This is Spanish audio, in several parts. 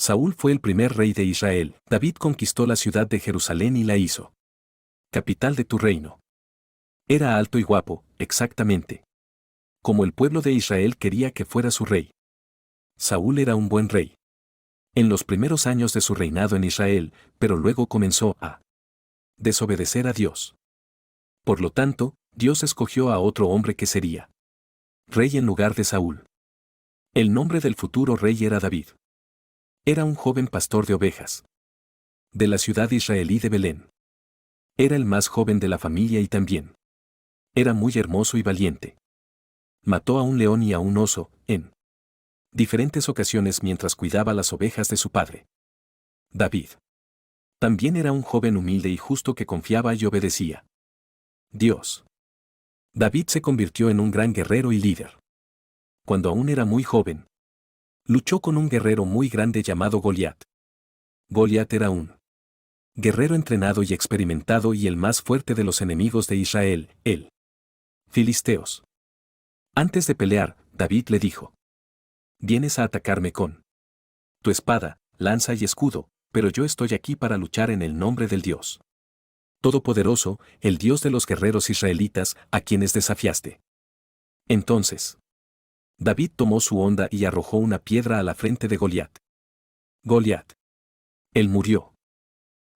Saúl fue el primer rey de Israel. David conquistó la ciudad de Jerusalén y la hizo capital de tu reino. Era alto y guapo, exactamente como el pueblo de Israel quería que fuera su rey. Saúl era un buen rey en los primeros años de su reinado en Israel, pero luego comenzó a desobedecer a Dios. Por lo tanto, Dios escogió a otro hombre que sería rey en lugar de Saúl. El nombre del futuro rey era David. Era un joven pastor de ovejas de la ciudad israelí de Belén. Era el más joven de la familia y también era muy hermoso y valiente. Mató a un león y a un oso, en diferentes ocasiones mientras cuidaba las ovejas de su padre. David también era un joven humilde y justo que confiaba y obedecía Dios. David se convirtió en un gran guerrero y líder. Cuando aún era muy joven, luchó con un guerrero muy grande llamado Goliat. Goliat era un guerrero entrenado y experimentado y el más fuerte de los enemigos de Israel, el filisteos. Antes de pelear, David le dijo: vienes a atacarme con tu espada, lanza y escudo, pero yo estoy aquí para luchar en el nombre del Dios Todopoderoso, el Dios de los guerreros israelitas, a quienes desafiaste. Entonces, David tomó su honda y arrojó una piedra a la frente de Goliat. Goliat. Él murió.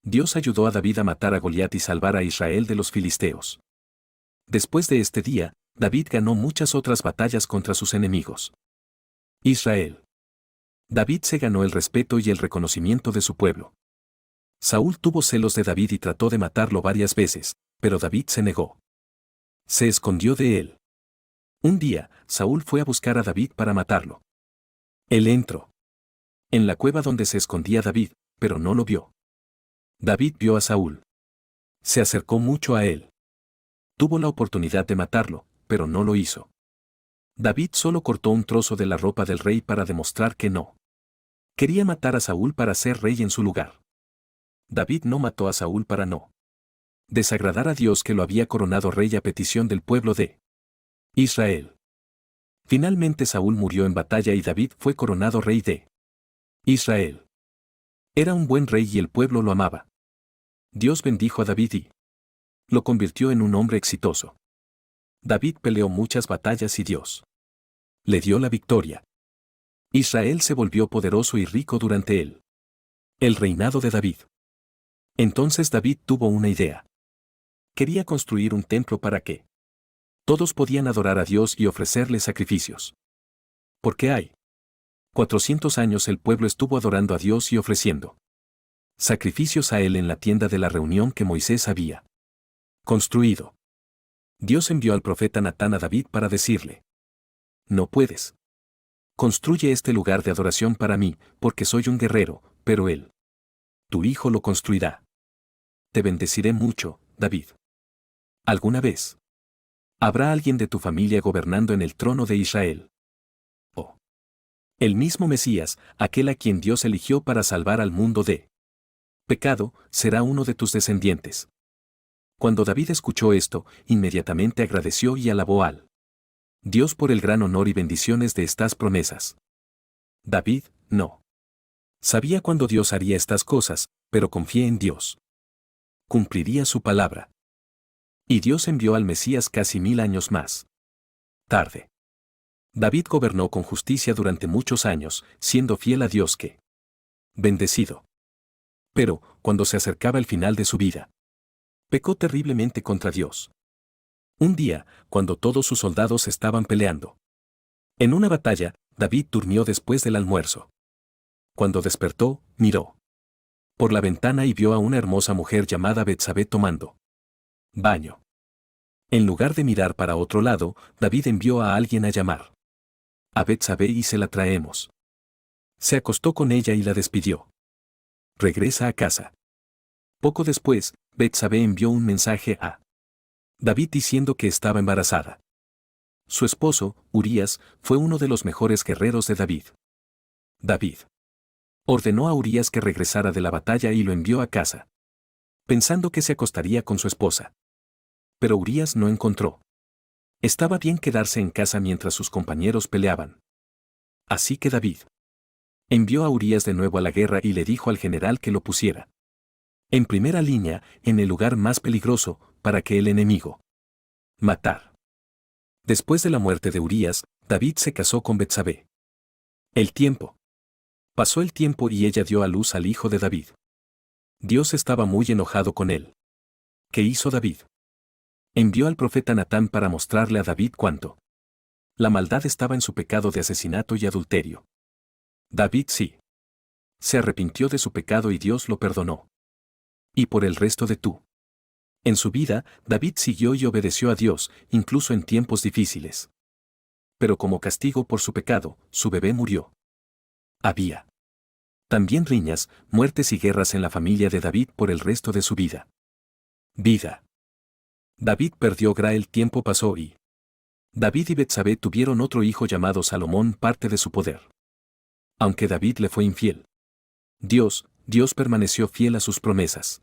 Dios ayudó a David a matar a Goliat y salvar a Israel de los filisteos. Después de este día, David ganó muchas otras batallas contra sus enemigos. Israel. David se ganó el respeto y el reconocimiento de su pueblo. Saúl tuvo celos de David y trató de matarlo varias veces, pero David se negó. Se escondió de él. Un día, Saúl fue a buscar a David para matarlo. Él entró en la cueva donde se escondía David, pero no lo vio. David vio a Saúl. Se acercó mucho a él. Tuvo la oportunidad de matarlo, pero no lo hizo. David solo cortó un trozo de la ropa del rey para demostrar que no quería matar a Saúl para ser rey en su lugar. David no mató a Saúl para no desagradar a Dios que lo había coronado rey a petición del pueblo de Israel. Finalmente Saúl murió en batalla y David fue coronado rey de Israel. Era un buen rey y el pueblo lo amaba. Dios bendijo a David y lo convirtió en un hombre exitoso. David peleó muchas batallas y Dios le dio la victoria. Israel se volvió poderoso y rico durante el reinado de David. Entonces David tuvo una idea. Quería construir un templo para que todos podían adorar a Dios y ofrecerle sacrificios. Porque hay 400 años el pueblo estuvo adorando a Dios y ofreciendo sacrificios a él en la tienda de la reunión que Moisés había construido. Dios envió al profeta Natán a David para decirle: no puedes. Construye este lugar de adoración para mí, porque soy un guerrero, pero él, tu hijo, lo construirá. Te bendeciré mucho, David. ¿Alguna vez habrá alguien de tu familia gobernando en el trono de Israel? Oh. El mismo Mesías, aquel a quien Dios eligió para salvar al mundo de pecado, será uno de tus descendientes. Cuando David escuchó esto, inmediatamente agradeció y alabó al Dios por el gran honor y bendiciones de estas promesas. David, no sabía cuándo Dios haría estas cosas, pero confié en Dios. Cumpliría su palabra. Y Dios envió al Mesías casi 1000 años más tarde. David gobernó con justicia durante muchos años, siendo fiel a Dios que bendecido. Pero, cuando se acercaba el final de su vida, pecó terriblemente contra Dios. Un día, cuando todos sus soldados estaban peleando en una batalla, David durmió después del almuerzo. Cuando despertó, miró por la ventana y vio a una hermosa mujer llamada Betsabé tomando baño. En lugar de mirar para otro lado, David envió a alguien a llamar a Betsabé y se la traemos. Se acostó con ella y la despidió. Regresa a casa. Poco después, Betsabé envió un mensaje a David diciendo que estaba embarazada. Su esposo, Urías, fue uno de los mejores guerreros de David. David ordenó a Urías que regresara de la batalla y lo envió a casa, pensando que se acostaría con su esposa. Pero Urías no encontró. Estaba bien quedarse en casa mientras sus compañeros peleaban. Así que David Envió a Urías de nuevo a la guerra y le dijo al general que lo pusiera en primera línea, en el lugar más peligroso, para que el enemigo matar. Después de la muerte de Urías, David se casó con Betsabé. El tiempo. Pasó el tiempo y ella dio a luz al hijo de David. Dios estaba muy enojado con él. ¿Qué hizo David? Envió al profeta Natán para mostrarle a David cuánto la maldad estaba en su pecado de asesinato y adulterio. David sí. Se arrepintió de su pecado y Dios lo perdonó. Y por el resto de tú. En su vida, David siguió y obedeció a Dios, incluso en tiempos difíciles. Pero como castigo por su pecado, su bebé murió. Había también riñas, muertes y guerras en la familia de David por el resto de su vida. David perdió Gra, el tiempo pasó y David y Betsabé tuvieron otro hijo llamado Salomón, parte de su poder. Aunque David le fue infiel, Dios permaneció fiel a sus promesas.